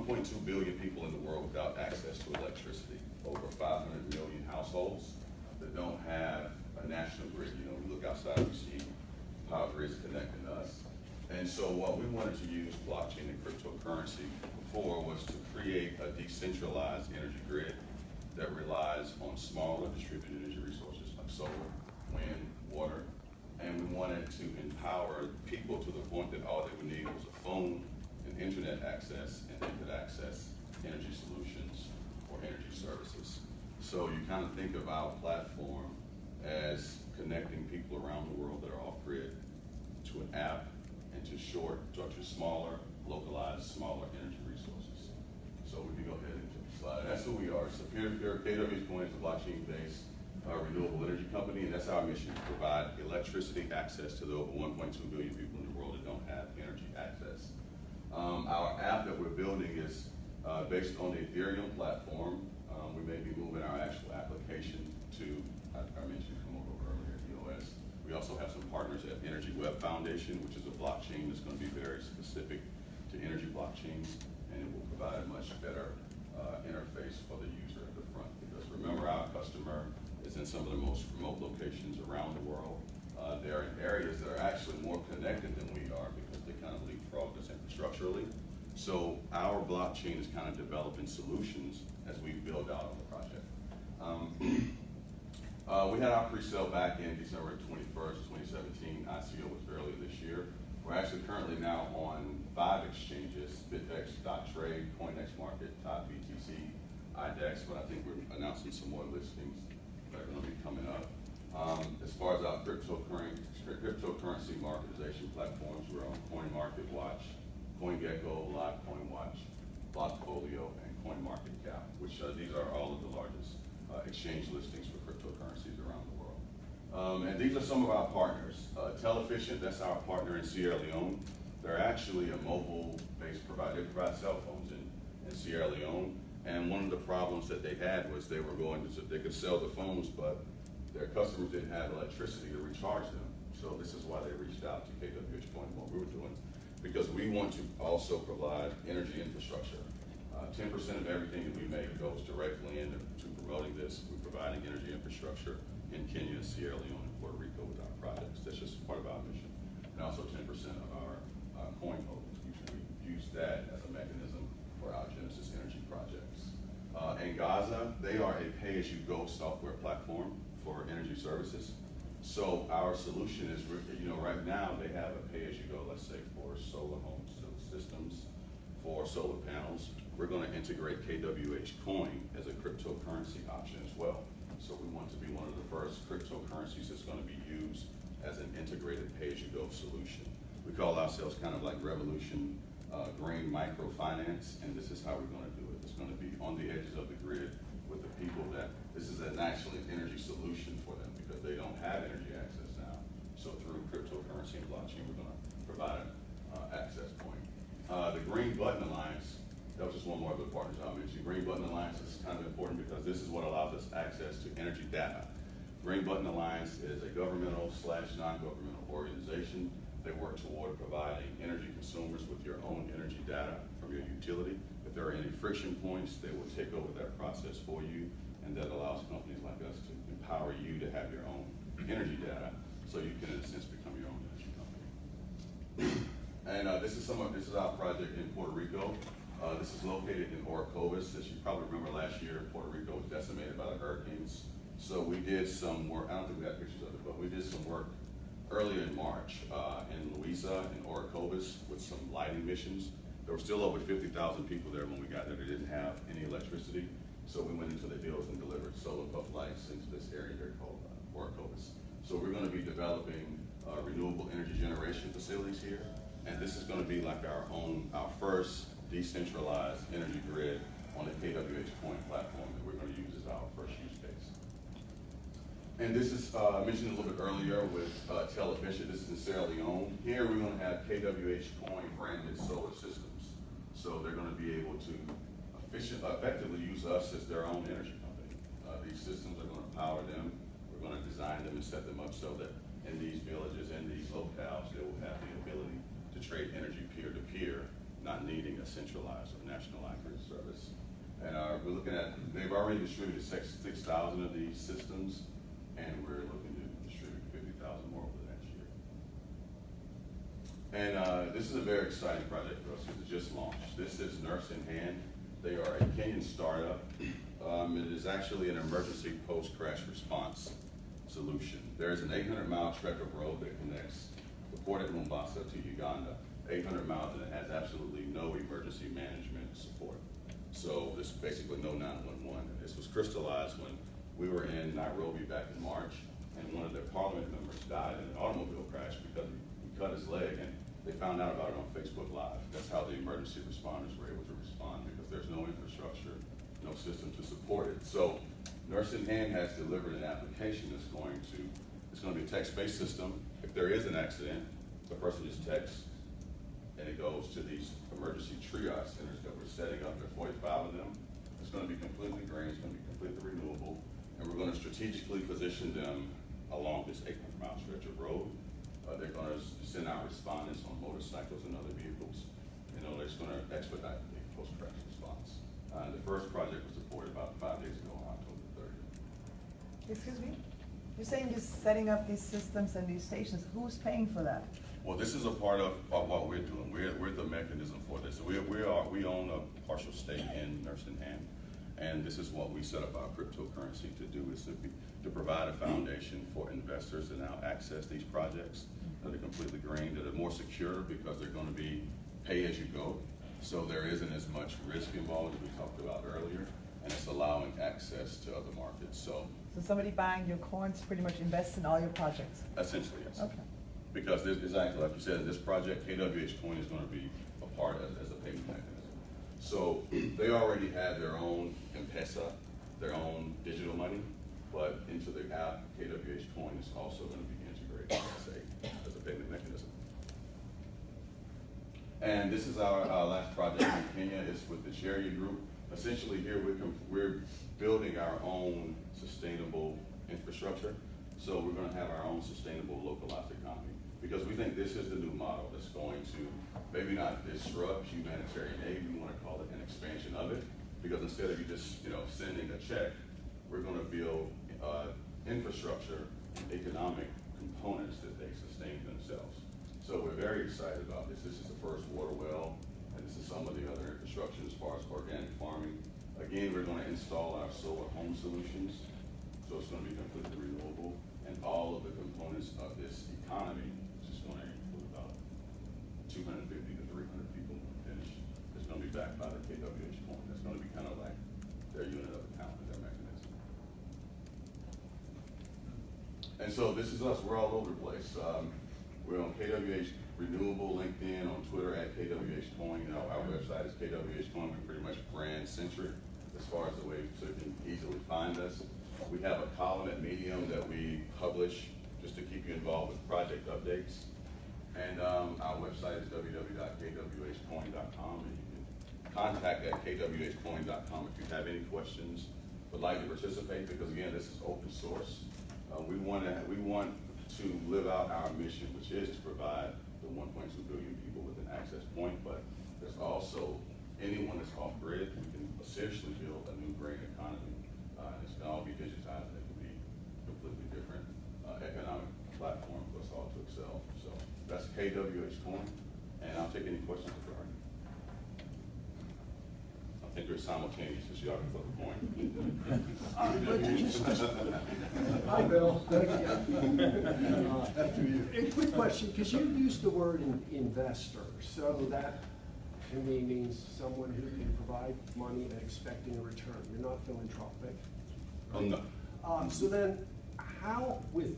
1.2 billion people in the world without access to electricity. Over 500 million households that don't have a national grid. You know, we look outside, we see power grids connecting us. And so what we wanted to use blockchain and cryptocurrency for was to create a decentralized energy grid that relies on smaller distributed energy resources like solar, wind, water. And we wanted to empower people to the point that all they would need was a phone and internet access, and they could access energy solutions or energy services. So you kind of think of our platform as connecting people around the world that are off-grid to an app and to smaller, localized, smaller energy resources. So we can go ahead and take the slide. That's who we are. So peer-to-peer, KWH Coin is a blockchain-based renewable energy company, and that's our mission, to provide electricity access to the over 1.2 billion people in the world that don't have energy access. Our app that we're building is based on the Ethereum platform. We may be moving our actual application to, I mentioned come over earlier, EOS. We also have some partners at Energy Web Foundation, which is a blockchain that's going to be very specific to energy blockchains, and it will provide a much better interface for the user at the front. Because remember, our customer is in some of the most remote locations around the world. They're in areas that are actually more connected than we are because they kind of leapfrogged us infrastructurally. So our blockchain is kind of developing solutions as we build out on the project. We had our pre-sale back in December 21st, 2017. ICO was earlier this year. We're actually currently now on 5 exchanges: BitX.trade, CoinExMarket, Top BTC, IDEX, but I think we're announcing some more listings that are going to be coming up. As far as our cryptocurrency marketization platforms, we're on CoinMarketWatch, CoinGecko, LiveCoinWatch, Blockfolio, and CoinMarketCap, which these are all of the largest exchange listings for cryptocurrencies around the world. And these are some of our partners. Telefficient, that's our partner in Sierra Leone. They're actually a mobile-based provider. They provide cell phones in Sierra Leone. And one of the problems that they had was they could sell the phones, but their customers didn't have electricity to recharge them. So this is why they reached out to KWH Coin and what we were doing, because we want to also provide energy infrastructure. 10% of everything that we make goes directly into promoting this. We're providing energy infrastructure in Kenya, Sierra Leone, and Puerto Rico with our projects. That's just part of our mission. And also 10% of our coin holdings. We use that as a mechanism for our Genesis Energy projects. In Gaza, they are a pay-as-you-go software platform for energy services. So our solution is, right now they have a pay-as-you-go, let's say for solar home systems, for solar panels. We're going to integrate KWH Coin as a cryptocurrency option as well. So we want to be one of the first cryptocurrencies that's going to be used as an integrated pay-as-you-go solution. We call ourselves kind of like Revolution Green Microfinance, and this is how we're going to do it. It's going to be on the edges of the grid with the people that this is actually an energy solution for them because they don't have energy access now. So through cryptocurrency and blockchain, we're going to provide an access point. The Green Button Alliance, that was just one more of the partners I mentioned. Green Button Alliance is kind of important because this is what allows us access to energy data. Green Button Alliance is a governmental/non-governmental organization. They work toward providing energy consumers with your own energy data from your utility. If there are any friction points, they will take over that process for you, and that allows companies like us to empower you to have your own energy data so you can, in a sense, become your own energy company. And this is our project in Puerto Rico. This is located in Orocovis. As you probably remember, last year, Puerto Rico was decimated by the hurricanes. So we did some work, I don't think we have pictures of it, but we did some work earlier in March in Luisa and Orocovis with some lighting missions. There were still over 50,000 people there when we got there. They didn't have any electricity. So we went into the hills and delivered solar puff lights into this area here called Orocovis. So we're going to be developing renewable energy generation facilities here. And this is going to be like our first decentralized energy grid on the KWH Coin platform that we're going to use as our first use case. And this is, I mentioned a little bit earlier with Telefficient. This is in Sierra Leone. Here we're going to have KWH Coin branded solar systems. So they're going to be able to effectively use us as their own energy company. These systems are going to power them. We're going to design them and set them up so that in these villages, in these locales, they will have the ability to trade energy peer-to-peer, not not needing a centralized or nationalized grid service. And we're looking at, they've already distributed 6,000 of these systems, and we're looking to distribute 50,000 more over the next year. And this is a very exciting project for us because it just launched. This is Nurse in Hand. They are a Kenyan startup. It is actually an emergency post-crash response solution. There is an 800-mile stretch of road that connects the port at Mombasa to Uganda, 800 miles, and it has absolutely no emergency management support. So there's basically no 911. This was crystallized when we were in Nairobi back in March, and one of their parliament members died in an automobile crash because he cut his leg, and they found out about it on Facebook Live. That's how the emergency responders were able to respond, because there's no infrastructure, no system to support it. So Nurse in Hand has delivered an application that's going to be a text-based system. If there is an accident, the person just texts, and it goes to these emergency triage centers that we're setting up. There are 45 of them. It's going to be completely green. It's going to be completely renewable. And we're going to strategically position them along this 800-mile stretch of road. They're going to send out respondents on motorcycles and other vehicles. You know, it's going to expedite the post-crash response. The first project was deployed about 5 days ago on October 30th. Excuse me? You're saying you're setting up these systems and these stations. Who's paying for that? Well, this is a part of what we're doing. We're the mechanism for this. So we own a partial stake in Nurse in Hand, and this is what we set up our cryptocurrency to do, is to provide a foundation for investors to now access these projects that are completely green, that are more secure because they're going to be pay as you go. So there isn't as much risk involved as we talked about earlier, and it's allowing access to other markets. So somebody buying your coins pretty much invests in all your projects? Essentially, yes. Okay. Because this, exactly like you said, this project, KWH Coin is going to be a part as a payment mechanism. So they already have their own M-Pesa, their own digital money, but into the app, KWH Coin is also going to be integrated as a payment mechanism. And this is our last project in Kenya. It's with the Chariot Group. Essentially here we're building our own sustainable infrastructure. So we're going to have our own sustainable localized economy, because we think this is the new model that's going to maybe not disrupt humanitarian aid. We want to call it an expansion of it, because instead of you just sending a check, we're going to build infrastructure, economic components that they sustain themselves. So we're very excited about this. This is the first water well, and this is some of the other infrastructure as far as organic farming. Again, we're going to install our solar home solutions, so it's going to be completely renewable. And all of the components of this economy, which is going to include about 250 to 300 people when finished, is going to be backed by the KWH Coin. That's going to be kind of like their unit of account and their mechanism. And so this is us. We're all over the place. We're on KWH Renewable, LinkedIn, on Twitter at KWH Coin. Our website is KWH Coin. We're pretty much brand centric as far as the way so you can easily find us. We have a column at Medium that we publish just to keep you involved with project updates. And our website is www.kwhcoin.com, and you can contact at kwhcoin.com if you have any questions, would like to participate, because again, this is open source. We want to live out our mission, which is to provide the 1.2 billion people with an access point, but there's also anyone that's off grid. We can essentially build a new green economy. It's going to all be digitized, and it can be a completely different economic platform for us all to excel. So that's KWH Coin, and I'll take any questions if there are any. I think they're simultaneous, so y'all can flip a coin. Hi, Bill. After you. A quick question, because you used the word investor, so that to me means someone who can provide money and expecting a return. You're not philanthropic. No. So then, how with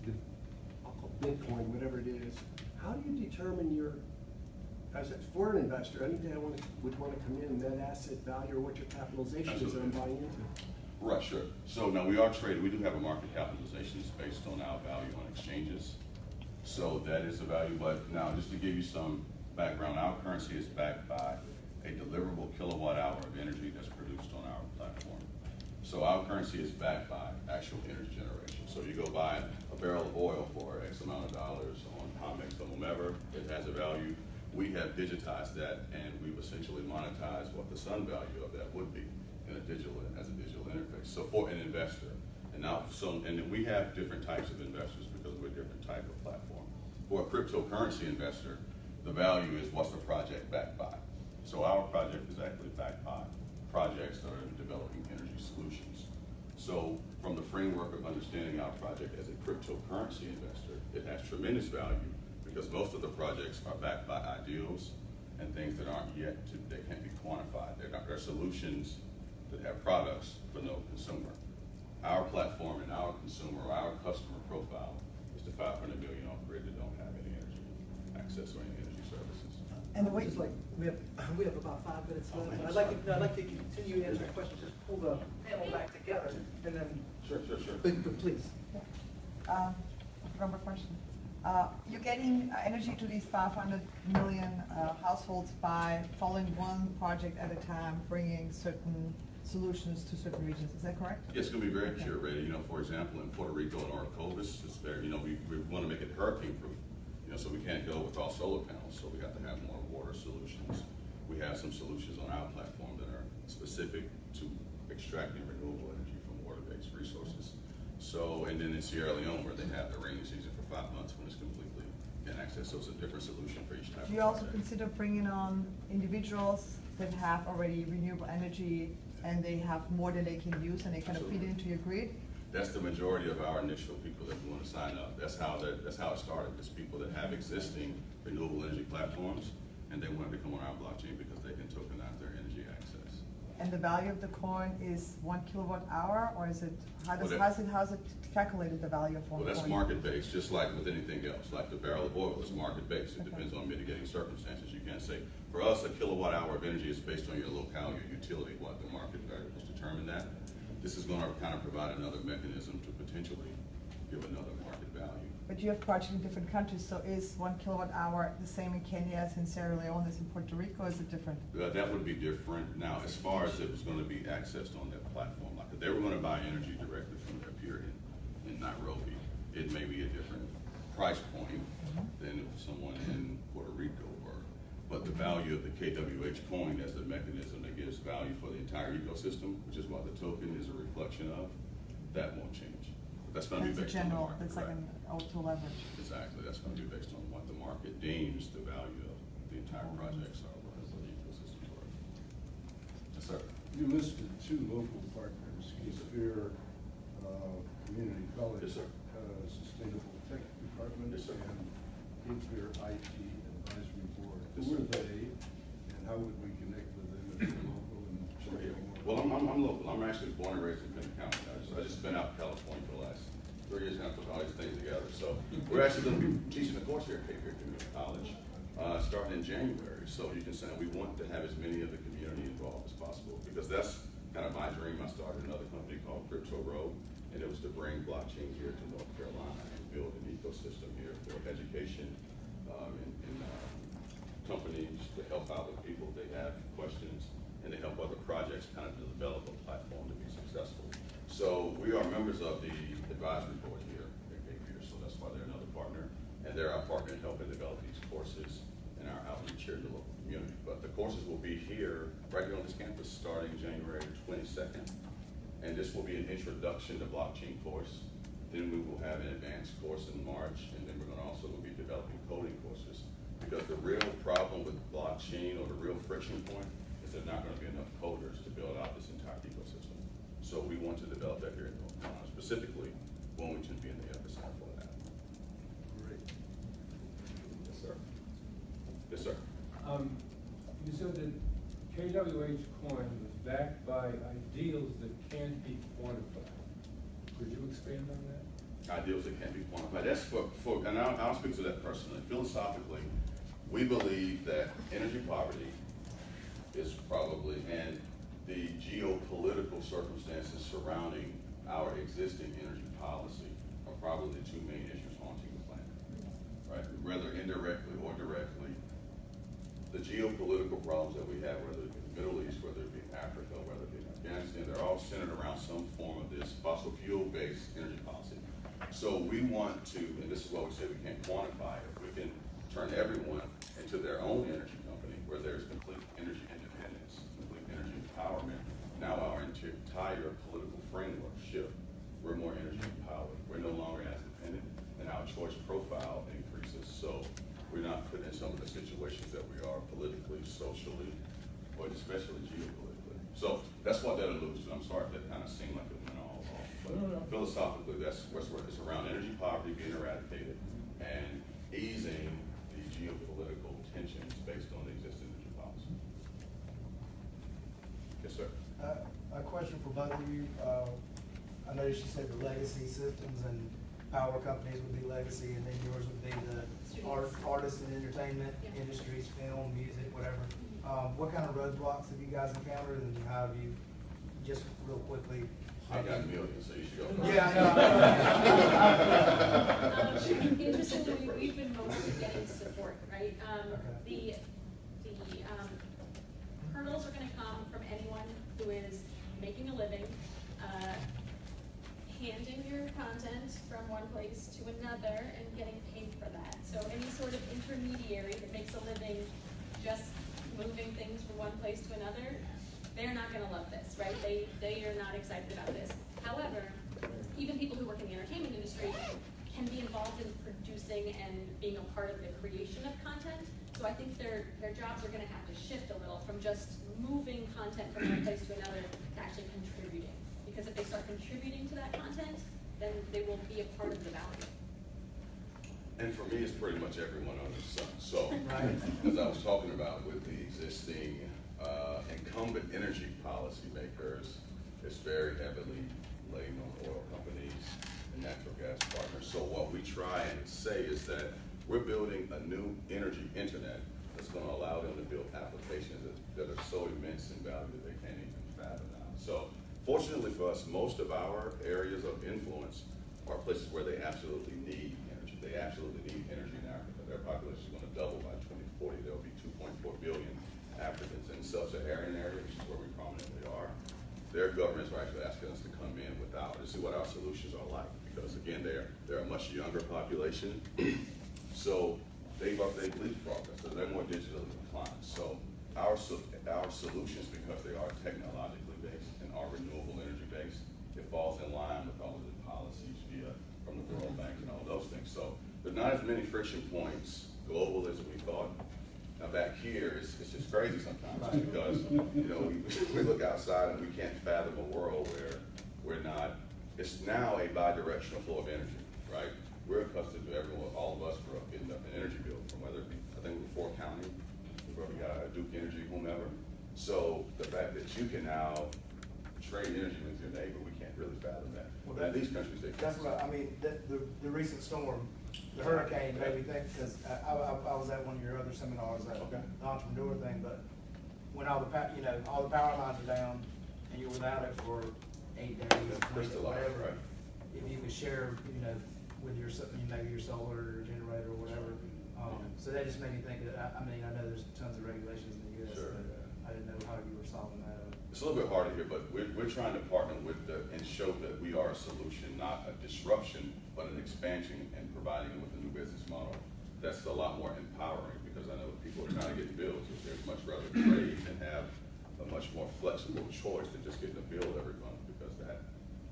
the, I'll call Bitcoin, whatever it is, how do you determine your, as a foreign investor, any day would want to come in, net asset value, or what your capitalization is that I'm buying into? Right, sure. So now we are traded. We do have a market capitalization that's based on our value on exchanges. So that is the value. But now, just to give you some background, our currency is backed by a deliverable kilowatt hour of energy that's produced on our platform. So our currency is backed by actual energy generation. So you go buy a barrel of oil for X amount of dollars on Comex or whomever, it has a value. We have digitized that, and we've essentially monetized what the sun value of that would be in a digital interface. So for an investor, and then we have different types of investors because we're a different type of platform. For a cryptocurrency investor, the value is what's the project backed by. So our project is actually backed by projects that are developing energy solutions. So from the framework of understanding our project as a cryptocurrency investor, it has tremendous value because most of the projects are backed by ideals and things that aren't yet, they can't be quantified. They're solutions that have products but no consumer. Our platform and our consumer, our customer profile is the 500 million off grid that don't have any energy access or any energy services. And the way, Just like, we have about 5 minutes Oh, left. man, I'd like to continue answering questions, just pull the panel back together, and then, Sure. but please. one more question. You're getting energy to these 500 million households by following one project at a time, bringing certain solutions to certain regions. Is that correct? It's going to be very Okay. curated. For example, in Puerto Rico and Orocovis, it's very, we want to make it hurricane proof. So we can't go with all solar panels, so we have to have more water solutions. We have some solutions on our platform that are specific to extracting renewable energy from water-based resources. So, and then in Sierra Leone, where they have the rainy season for 5 months when it's completely in access, so it's a different solution for each type of Do you also project. consider bringing on individuals that have already renewable energy and they have more than they can use and they kind of feed Absolutely. into your grid? That's the majority of our initial people that we want to sign up. That's how it started. It's people that have existing renewable energy platforms and they want to come on our blockchain because they can tokenize their energy access. And the value of the coin is 1 kilowatt hour, or is it, how's it calculated, the value of one Well, coin? that's market-based, just like with anything else. Like the barrel of oil is market-based. It Okay. depends on mitigating circumstances. You can't say, for us, a kilowatt hour of energy is based on your locale, your utility, what the market variables determine that. This is going to kind of provide another mechanism to potentially give another market value. But you have projects in different countries, so is 1 kilowatt hour the same in Kenya as in Sierra Leone as in Puerto Rico, or is it different? That would be different. Now, as far as it was going to be accessed on that platform, like if they were going to buy energy directly from their peer in Nairobi, it may be a different price point than if someone in Puerto Rico were. But the value of the KWH coin as the mechanism that gives value for the entire ecosystem, which is what the token is a reflection of, that won't change. That's going to be That's a based on the general, market. it's like correct? an auto leverage. Exactly, that's going to be based on what the market deems the value of the entire projects are, what is the ecosystem worth. Yes, sir. You listed 2 local partners, Sphere Community College Yes, sir. Sustainable Tech Department, Yes, sir. and Sphere IT Advisory Board. Yes, Who sir. are they, and how would we connect with them if they're local and show you more? Well, I'm local. I'm actually born and raised in Fintech County. I just been out in California for the last 3 years now, putting all these things together. So we're actually going to be teaching a course here at Cape Fear Community College, starting in January. So you can say we want to have as many of the community involved as possible because that's kind of my dream. I started another company called Crypto Road, and it was to bring blockchain here to North Carolina and build an ecosystem here for education and companies to help out with people if they have questions and to help other projects kind of develop a platform to be successful. So we are members of the advisory board here at Cape Fear, so that's why they're another partner. And they're our partner in helping develop these courses and our outreach here to the local community. But the courses will be here, right here on this campus, starting January 22nd. And this will be an introduction to blockchain course. Then we will have an advanced course in March, and then we're going to also be developing coding courses. Because the real problem with blockchain, or the real friction point, is there's not going to be enough coders to build out this entire ecosystem. So we want to develop that here in North Carolina, specifically Wilmington being the epicenter for that. Great. Yes, sir. Yes, sir. You said that KWH coin was backed by ideals that can't be quantified. Could you expand on that? Ideals that can't be quantified. That's and I'll speak to that personally. Philosophically, we believe that energy poverty is probably, and the geopolitical circumstances surrounding our existing energy policy are probably the 2 main issues haunting the planet, right? Whether indirectly or directly, the geopolitical problems that we have, whether it be the Middle East, whether it be Africa, whether it be Afghanistan, they're all centered around some form of this fossil fuel-based energy policy. So we want to, and this is why we say we can't quantify it, we can turn everyone into their own energy company where there's complete energy independence, complete energy empowerment. Now our entire political framework shift. We're more energy empowered. We're no longer as dependent, and our choice profile increases. So we're not put in some of the situations that we are politically, socially, but especially geopolitically. So that's what that alludes to. I'm sorry if that kind of seemed like it went all off. But philosophically, that's where it's around energy poverty being eradicated and easing the geopolitical tensions based on the existing energy policy. Yes, sir. A question for both of you. I noticed you said the legacy systems and power companies would be legacy, and then yours would be the artists and entertainment industries, film, music, whatever. What kind of roadblocks have you guys encountered, and how have you, just real quickly? I got millions, so you should go. Yeah, I know. Interestingly, we've been mostly getting support, right? The hurdles are gonna come from anyone who is making a living, handing your content from one place to another and getting paid for that. So any sort of intermediary that makes a living just moving things from one place to another, they're not gonna love this, right? They are not excited about this. However, even people who work in the entertainment industry can be involved in producing and being a part of the creation of content. So I think their jobs are gonna have to shift a little from just moving content from one place to another to actually contributing. Because if they start contributing to that content, then they will be a part of the value. And for me, it's pretty much everyone under the sun. So, as I was talking about with the existing incumbent energy policymakers, it's very heavily laden on oil companies and natural gas partners. So what we try and say is that we're building a new energy internet that's going to allow them to build applications that are so immense in value that they can't even fathom now. So fortunately for us, most of our areas of influence are places where they absolutely need energy. They absolutely need energy in Africa. Their population is going to double by 2040. There will be 2.4 billion Africans in sub-Saharan area, which is where we prominently are. Their governments are actually asking us to come in with ours to see what our solutions are like. Because again, they're a much younger population. So they've leapfrogged us, so they're more digitally inclined. So our solutions, because they are technologically based and are renewable energy based, it falls in line with all of the policies from the World Bank and all those things. So there's not as many friction points global as we thought. Now back here, it's just crazy sometimes, just because we look outside and we can't fathom a world where we're not. It's now a bi-directional flow of energy, right? We're accustomed to all of us grew up in the energy bill, from whether it be, I think we're Fort County, we probably got Duke Energy, whomever. So the fact that you can now trade energy with your neighbor, we can't really fathom that. Well, in these countries, they can. That's what I mean. The recent storm, the hurricane, made me think, because I was at one of your other seminars, the entrepreneur thing. But when all the power lines are down, and you're without it for 8 days, whatever. Right. If you could share, with your maybe your solar or generator or whatever. So that just made me think that I know there's tons of regulations in the U.S. Sure. But I didn't know how you were solving that. It's a little bit harder here, but we're trying to partner with and show that we are a solution, not a disruption, but an expansion, and providing them with a new business model that's a lot more empowering, because I know people are trying to get bills. They'd much rather trade and have a much more flexible choice than just getting a bill every month, because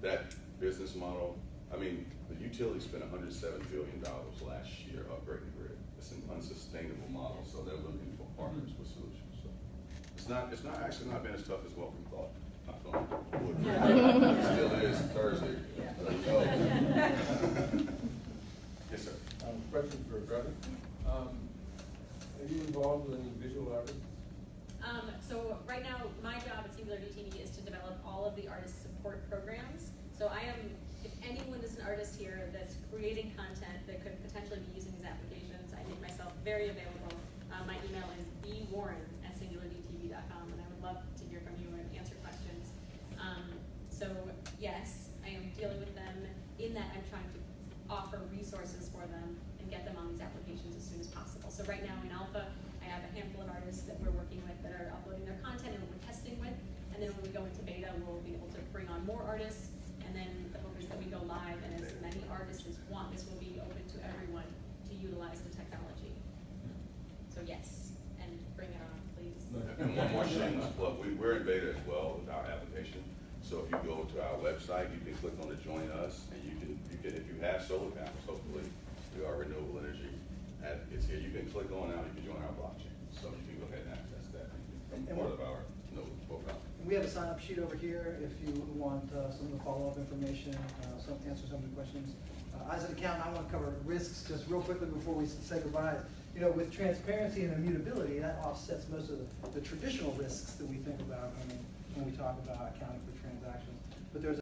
that business model, I mean, the utility spent $107 billion last year upgrading the grid. It's an unsustainable model, so they're looking for partners with solutions. So it's not actually not been as tough as what we thought. Not going wood. It still is Thursday. Yes, sir. Question for Trevor. Are you involved with any visual artists? So right now, my job at Singularity TV is to develop all of the artist support programs. So if anyone is an artist here that's creating content that could potentially be using these applications, I make myself very available. My email is bwarren@singularitytv.com, and I would love to hear from you and answer questions. So yes, I am dealing with them in that I'm trying to offer resources for them and get them on these applications as soon as possible. So right now in Alpha, I have a handful of artists that we're working with that are uploading their content and we're testing with. And then when we go into beta, we'll be able to bring on more artists. And then the hope is that we go live, and as many artists as want, this will be open to everyone to utilize the technology. yes, and bring it on, please. And one more shameless plug, we're in beta as well with our application. So if you go to our website, you can click on the join us, and you can, if you have solar panels, hopefully, we are renewable energy advocates here, you can click on now, you can join our blockchain. So you can go ahead and access that, and And part of our node profile. We have a sign-up sheet over here if you want some of the follow-up information, answer some of the questions. As an accountant, I want to cover risks just real quickly before we say goodbye. You know, with transparency and immutability, that offsets most of the traditional risks that we think about when we talk about accounting for transactions. But there's